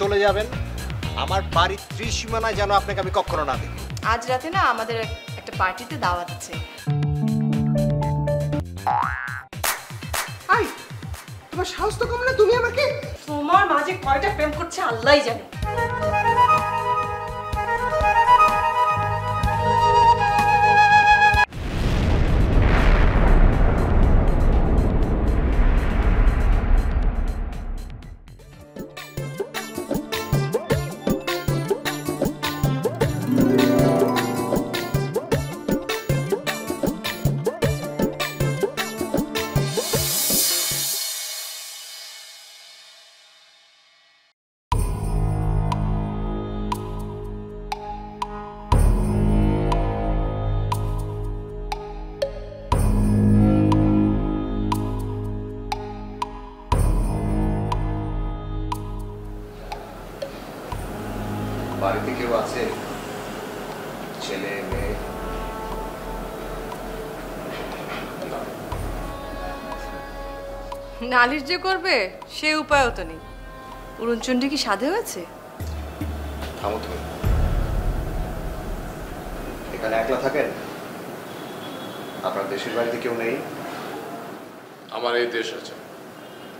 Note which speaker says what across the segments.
Speaker 1: চলে যাবেন। আমার বাড়ির ত্রিসীমানায় যেন আপনাকে আমি কখনো না দেখি।
Speaker 2: আজ রাতে না আমাদের একটা পার্টিতে দাওয়াত আছে।
Speaker 3: আই তোমার সাহস তো কম না, তুমি আমাকে।
Speaker 2: তোমার মাঝে কয়টা প্রেম করছে আল্লাহই জানে।
Speaker 1: বাড়িতে কেউ আছে? ছেলে মেয়ে?
Speaker 2: নালিশ যে করবে সে উপায়ও তো নেই। উড়নচণ্ডী কি সাধে হয়েছে?
Speaker 1: থামো তুমি। এখানে একলা থাকেন? আপনার দেশের বাড়িতে কেউ নেই?
Speaker 4: আমার এই দেশ আছে,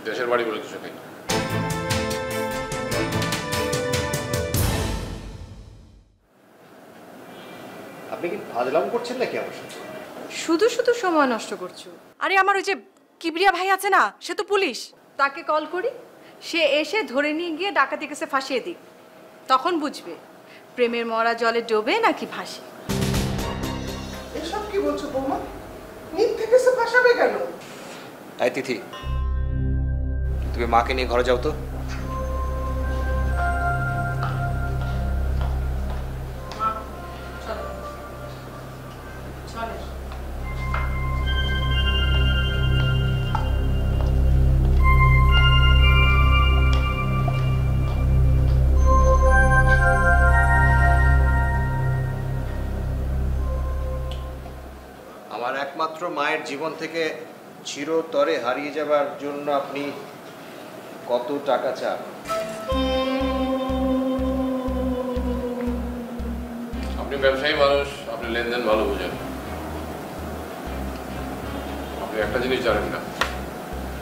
Speaker 4: দেশের বাড়ি বলে কিছু নেই।
Speaker 1: আপনি কি ফাজলাম করছেন নাকি আমার সাথে?
Speaker 2: শুধু শুধু সময় নষ্ট করছো। আরে আমার ওই যে কিবরিয়া ভাই আছে না, সে তো পুলিশ, তাকে কল করি, সে এসে ধরে নিয়ে গিয়ে ডাকাতি কেসে ফাঁসিয়ে দিক, তখন বুঝবে প্রেমের মরা জলে ডোবে নাকি ভাসে।
Speaker 3: এসব কি বলছো বৌমা? মিথ্যে কেসে ফাঁসাবে কেন?
Speaker 1: এই তিথি, তুমি মাকে নিয়ে ঘরে যাও তো। আমার একমাত্র মায়ের জীবন থেকে চিরতরে হারিয়ে যাবার জন্য আপনি কত টাকা চান?
Speaker 4: আপনি ব্যবসায়ী মানুষ, আপনি লেনদেন ভালো বুঝেন। আপনি একটা জিনিস জানেন না,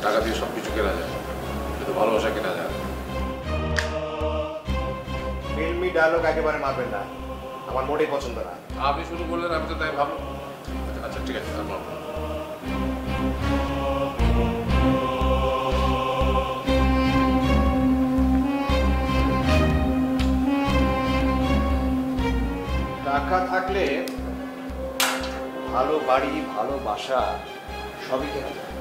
Speaker 4: টাকা দিয়ে সবকিছু কেনা যায়, শুধু ভালোবাসা কেনা যায়।
Speaker 1: ফিল্মি ডায়লগ একেবারে মারবেন না, আমার মোটেই পছন্দ না।
Speaker 4: আপনি শুরু করলেন, আমি তো তাই ভাবলাম। আচ্ছা ঠিক আছে, তারপর
Speaker 1: টাকা থাকলে ভালো বাড়ি, ভালো বাসা সবই কেনা যায়।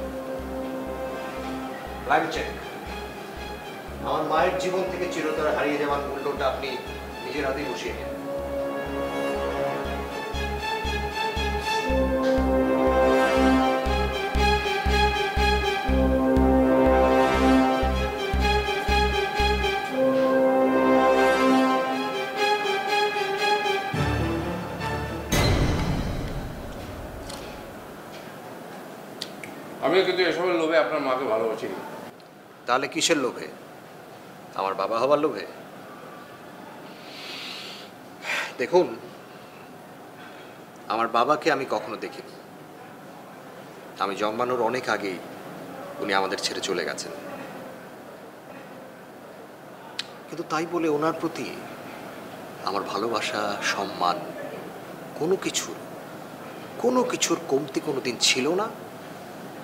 Speaker 1: Blank cheque. আমার মায়ের জীবন থেকে চিরতরে হারিয়ে যাওয়ার মূল্যটা আপনি নিজের হাতেই বসিয়ে নিন।
Speaker 4: আমিও কিন্তু এসবের লোভে আপনার মাকে ভালোবাসি।
Speaker 1: তাহলে কিসের লোভে? আমার বাবা হবার লোভে? দেখুন, আমার বাবাকে আমি কখনো দেখিনি। আমি জন্মানোর অনেক আগেই উনি আমাদের ছেড়ে চলে গেছেন। কিন্তু তাই বলে ওনার প্রতি আমার ভালোবাসা, সম্মান কোনো কিছুর কমতি কোনোদিন ছিল না,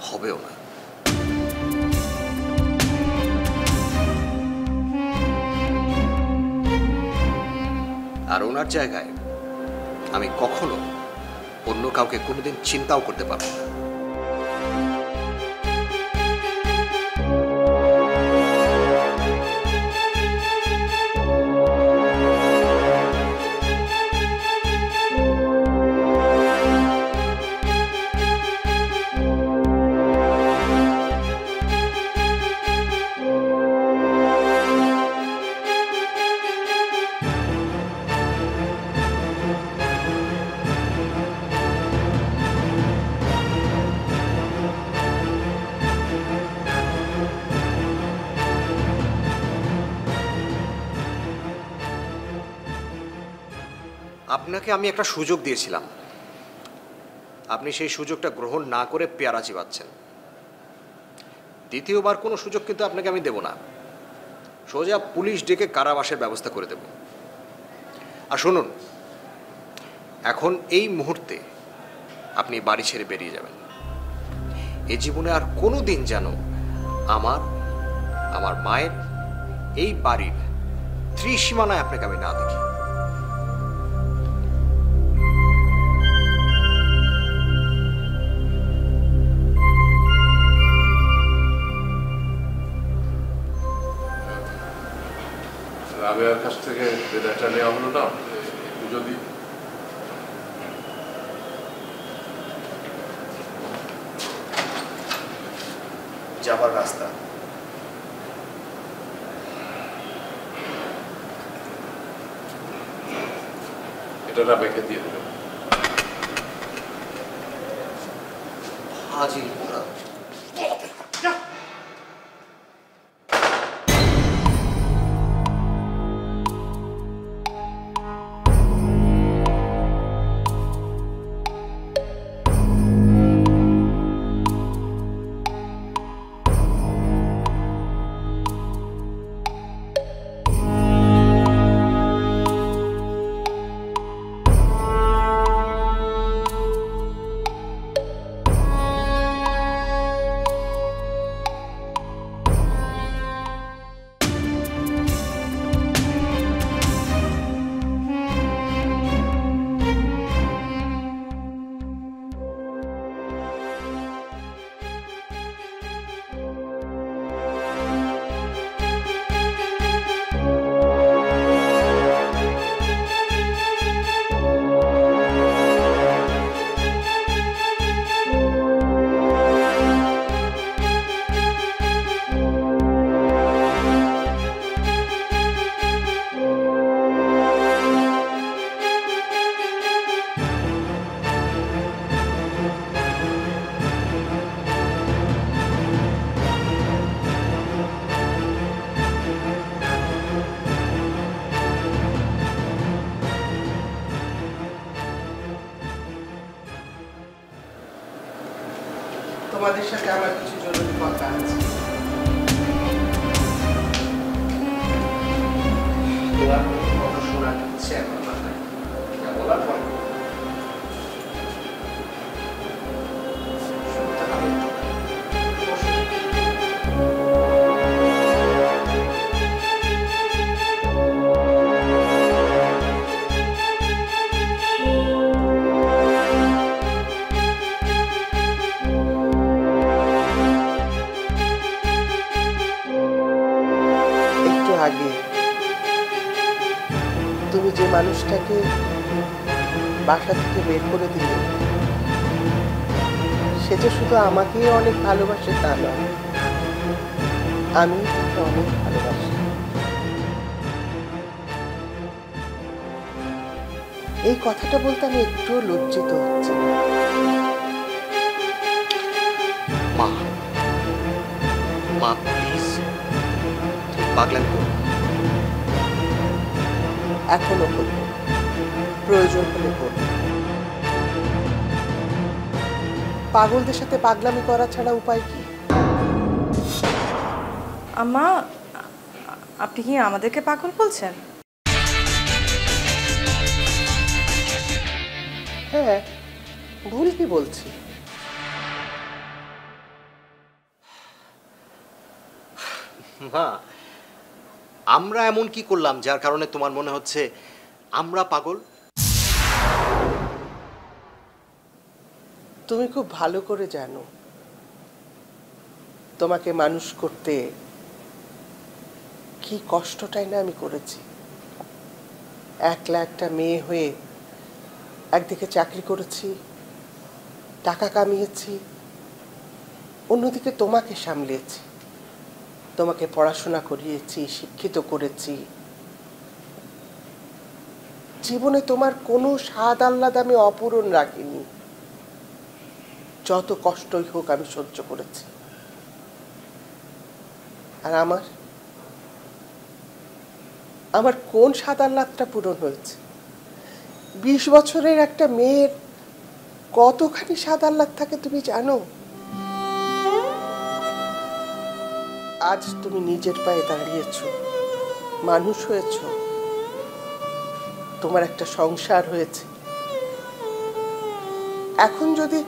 Speaker 1: হবেও না। আর ওনার জায়গায় আমি কখনো অন্য কাউকে কোনোদিন চিন্তাও করতে পারবো না। আপনাকে আমি একটা সুযোগ দিয়েছিলাম, আপনি সেই সুযোগটা গ্রহণ না করে পেয়ারা চিবাচ্ছেন। দ্বিতীয়বার কোনো সুযোগ কিন্তু আপনাকে আমি দেব না, সোজা পুলিশ ডেকে কারাবাসের ব্যবস্থা করে দেব। আর শুনুন, এখন এই মুহূর্তে আপনি বাড়ি ছেড়ে বেরিয়ে যাবেন। এ জীবনে আর কোনো দিন যেন আমার মায়ের এই বাড়ির ত্রিসীমানায় আপনাকে আমি না দেখি।
Speaker 4: রাবেয়ার কাছ থেকে বেদাটা নেওয়া হলো না, একটু যদি
Speaker 1: যাবার রাস্তা।
Speaker 4: এটা রাবেয়াকে দিয়ে দিল।
Speaker 1: হাজির পুরা
Speaker 3: তোমাদের সাথে আমার কিছু জরুরি কথা আছে।
Speaker 1: তোমার কথা শোনার ইচ্ছে এখন মাথায়, যা বলার পর শুনতে হবে।
Speaker 3: একটু আগে তুমি যে মানুষটাকে বাসা থেকে বের করে দিলে, সে যে শুধু আমাকেই অনেক ভালোবাসে তা নয়, আমি তাকে অনেক ভালোবাসি। এই কথাটা বলতে আমি একটুও লজ্জিত হচ্ছি না।
Speaker 1: মা, মা প্লিজ, পাগলামি করো না।
Speaker 3: এখনো বলবো, প্রয়োজন হলে বলবো। পাগলদের সাথে পাগলামি করা ছাড়া উপায় কি?
Speaker 2: আম্মা, আপনি কি আমাদেরকে পাগল বলছেন?
Speaker 3: হ্যাঁ, ভুল কি বলছি?
Speaker 1: মা, আমরা এমন কি করলাম যার কারণে তোমার মনে হচ্ছে আমরা পাগল?
Speaker 3: তুমি খুব ভালো করে জানো তোমাকে মানুষ করতে কি কষ্টটাই না আমি করেছি। একলা একটা মেয়ে হয়ে একদিকে চাকরি করেছি, টাকা কামিয়েছি, অন্যদিকে তোমাকে সামলিয়েছি, তোমাকে পড়াশোনা করিয়েছি, শিক্ষিত করেছি। জীবনে তোমার কোনো স্বাদ আহ্লাদ আমি অপূরণ রাখিনি। যত কষ্টই হোক আমি সহ্য করেছি। আর আমার কোন স্বাদ আহ্লাদটা পূরণ হয়েছে? 20 বছরের একটা মেয়ের কতখানি স্বাদ আহ্লাদ থাকে তুমি জানো? আজ তুমি নিজের পায়ে দাঁড়িয়েছো, মানুষ হয়েছো, তোমার একটা সংসার হয়েছে। এখন যদি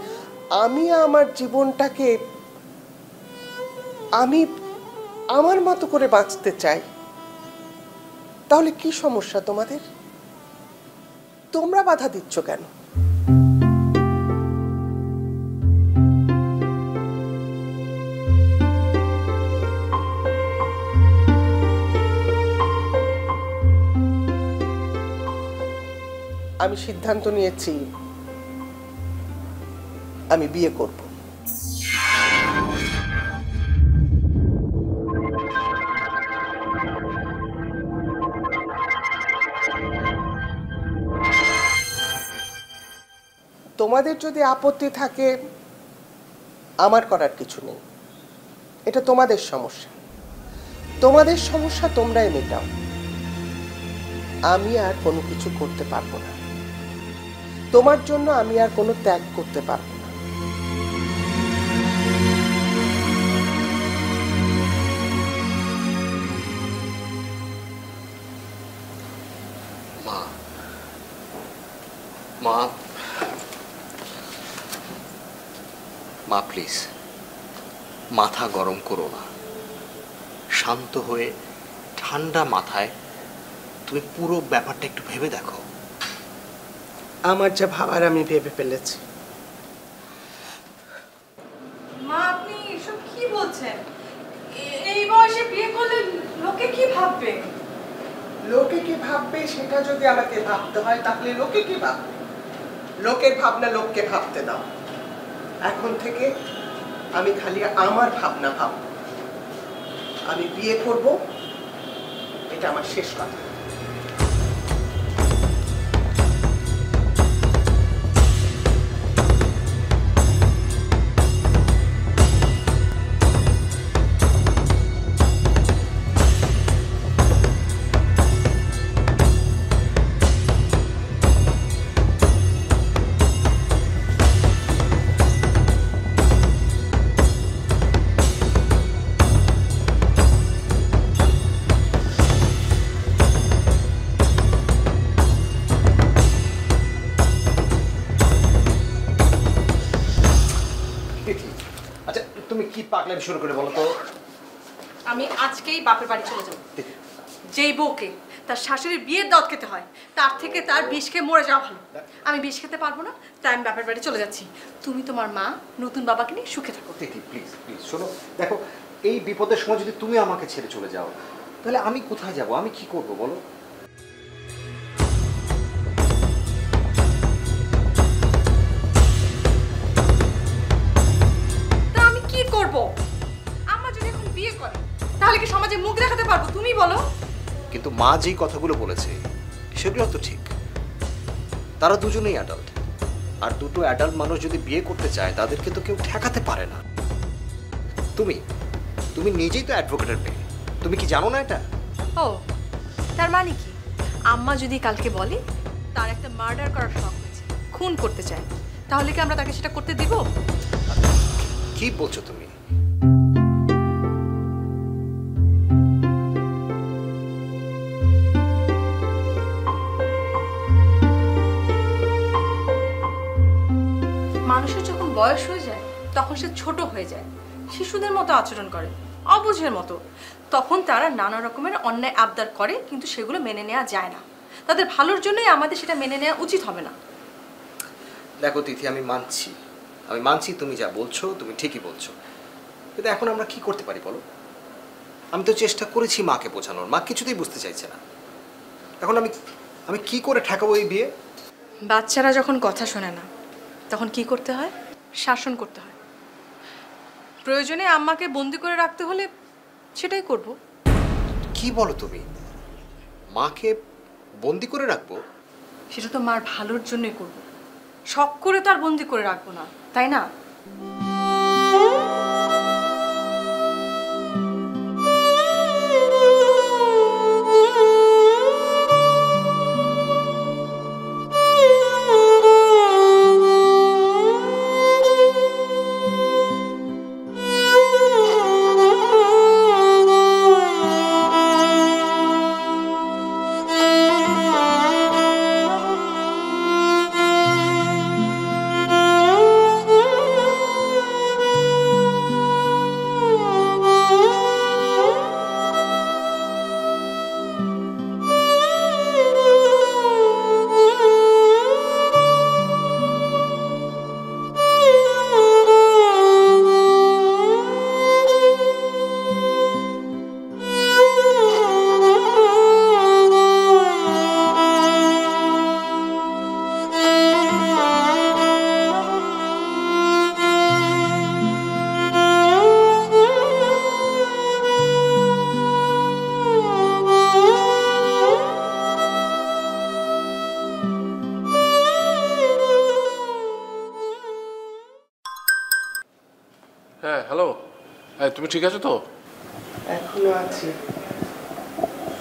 Speaker 3: আমি আমার জীবনটাকে আমি আমার মতো করে বাঁচতে চাই, তাহলে কি সমস্যা তোমাদের? তোমরা বাধা দিচ্ছ কেন? আমি সিদ্ধান্ত নিয়েছি আমি বিয়ে করব। তোমাদের যদি আপত্তি থাকে আমার করার কিছু নেই, এটা তোমাদের সমস্যা। তোমাদের সমস্যা তোমরাই মেটাও, আমি আর কোনো কিছু করতে পারবো না। তোমার জন্য আমি আর কোনো ত্যাগ করতে পারবো না।
Speaker 1: মা, মা, মা প্লিজ মাথা গরম করো না। শান্ত হয়ে ঠান্ডা মাথায় তুমি পুরো ব্যাপারটা একটু ভেবে দেখো।
Speaker 3: আমার যা ভাবার আমি ভেবে ফেলেছি।
Speaker 2: মা আপনি এসব কি বলছেন? এই বয়সে বিয়ে করলে লোকে কি ভাববে?
Speaker 3: লোকে কি ভাববে সেটা যদি আমাকে ভাবতে হয়, তাহলে লোকে কি ভাববে? লোকের ভাবনা লোককে ভাবতে দাও। এখন থেকে আমি খালি আমার ভাবনা ভাববো। আমি বিয়ে করব, এটা আমার শেষ কথা।
Speaker 1: আচ্ছা তুমি কি পাগলামি শুরু করে বলো তো?
Speaker 2: আমি আজকেই বাপের বাড়ি চলে যাব। যেই বউকে তার শাশুড়ির বিয়ের দাওয়াত খেতে হয়, তার থেকে তার বিষ খেয়ে মরে যাওয়া ভালো। আমি বিষ খেতে পারবো না, তাই আমি বাপের বাড়ি চলে যাচ্ছি। তুমি তোমার মা নতুন বাবাকে নিয়ে সুখে থাকো।
Speaker 1: তিথি প্লিজ প্লিজ শোনো, দেখো এই বিপদের সময় যদি তুমি আমাকে ছেড়ে চলে যাও, তাহলে আমি কোথায় যাব? আমি কি করব বলো?
Speaker 2: তা আমি কি করব? আম্মা যদি এখন বিয়ে করে তাহলে কি সমাজে মুখ দেখাতে পারবো? তুমি বলো।
Speaker 1: কিন্তু মা যেই কথাগুলো বলেছে সেগুলো তো ঠিক। তারা দুজনেই অ্যাডাল্ট, আর দুটো অ্যাডাল্ট মানুষ যদি বিয়ে করতে চায় তাদেরকে তো কেউ ঠেকাতে পারে না। তুমি তুমি নিজেই তো অ্যাডভোকেটের মেয়ে, তুমি কি জানো না এটা?
Speaker 2: ও তার মানে কি, আম্মা যদি কালকে বলে তার একটা মার্ডার করার শখ হয়েছে, খুন করতে চায়, তাহলে কি আমরা তাকে সেটা করতে দিব?
Speaker 1: কি বলছো তুমি?
Speaker 2: মানুষের যখন বয়স হয়ে যায় তখন সে ছোট হয়ে যায়, শিশুদের মতো আচরণ করে, অবুঝের মতো। তখন তারা নানা রকমের অন্যায় আবদার করে, কিন্তু সেগুলো মেনে নেওয়া যায় না। তাদের ভালোর জন্যই আমাদের সেটা মেনে নেওয়া উচিত হবে না।
Speaker 1: দেখো তিথি, আমি মানছি তুমি যা বলছো তুমি ঠিকই বলছো, কিন্তু এখন আমরা কি করতে পারি বলো? আমি তো চেষ্টা করেছি মাকে বোঝানোর, মা কিছুতেই বুঝতে চাইছে না। এখন আমি কি করে ঠেকাবো এই বিয়ে?
Speaker 2: বাচ্চারা যখন কথা শোনে না তখন কি করতে হয়? শাসন করতে হয়। প্রয়োজনে আম্মাকে বন্দি করে রাখতে হলে সেটাই করব।
Speaker 1: কি বলো তুমি? মাকে বন্দি করে রাখবো?
Speaker 2: সেটা তো মার ভালোর জন্যই করব, শখ করে তো আর বন্দি করে রাখবো না, তাই না?
Speaker 4: তুমি ঠিক আছো তো?
Speaker 3: এখনো আছি,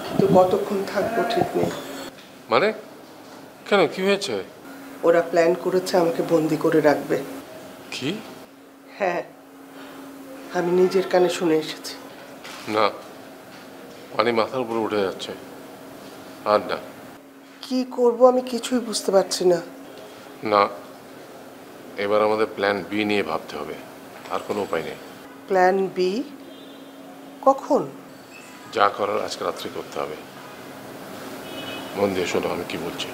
Speaker 3: কিন্তু কতক্ষণ থাকবো ঠিক নেই।
Speaker 4: মানে কেন, কি হয়েছে?
Speaker 3: ওরা প্ল্যান করেছে আমাকে বন্দি করে রাখবে।
Speaker 4: কি?
Speaker 3: হ্যাঁ, আমি নিজের কানে শুনে এসেছি।
Speaker 4: না, পানি মাথার উপরে উঠে যাচ্ছে। আর না।
Speaker 3: কি করব আমি কিছুই বুঝতে পারছি না।
Speaker 4: না, এবার আমাদের প্ল্যান বি নিয়ে ভাবতে হবে, আর কোনো উপায় নেই।
Speaker 3: Plan B? কখন?
Speaker 4: যা করার আজকে রাত্রে করতে হবে। মন দিয়ে শোনো আমি কি বলছি।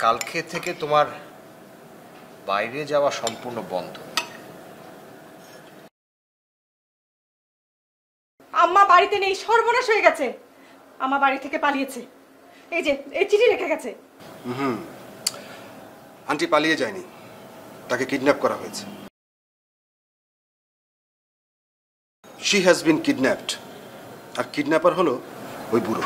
Speaker 1: কালকে থেকে তোমার বাইরে যাওয়া সম্পূর্ণ বন্ধ।
Speaker 2: আম্মা বাড়িতে নেই, সর্বনাশ হয়ে গেছে। আম্মা বাড়ি থেকে পালিয়েছে। এই যে এই চিঠি রেখে গেছে।
Speaker 5: আন্টি পালিয়ে যায়নি, তাকে কিডন্যাপ করা হয়েছে। শি হ্যাজ বিন কিডন্যাপড, আর কিডন্যাপার হলো ওই বুড়ো।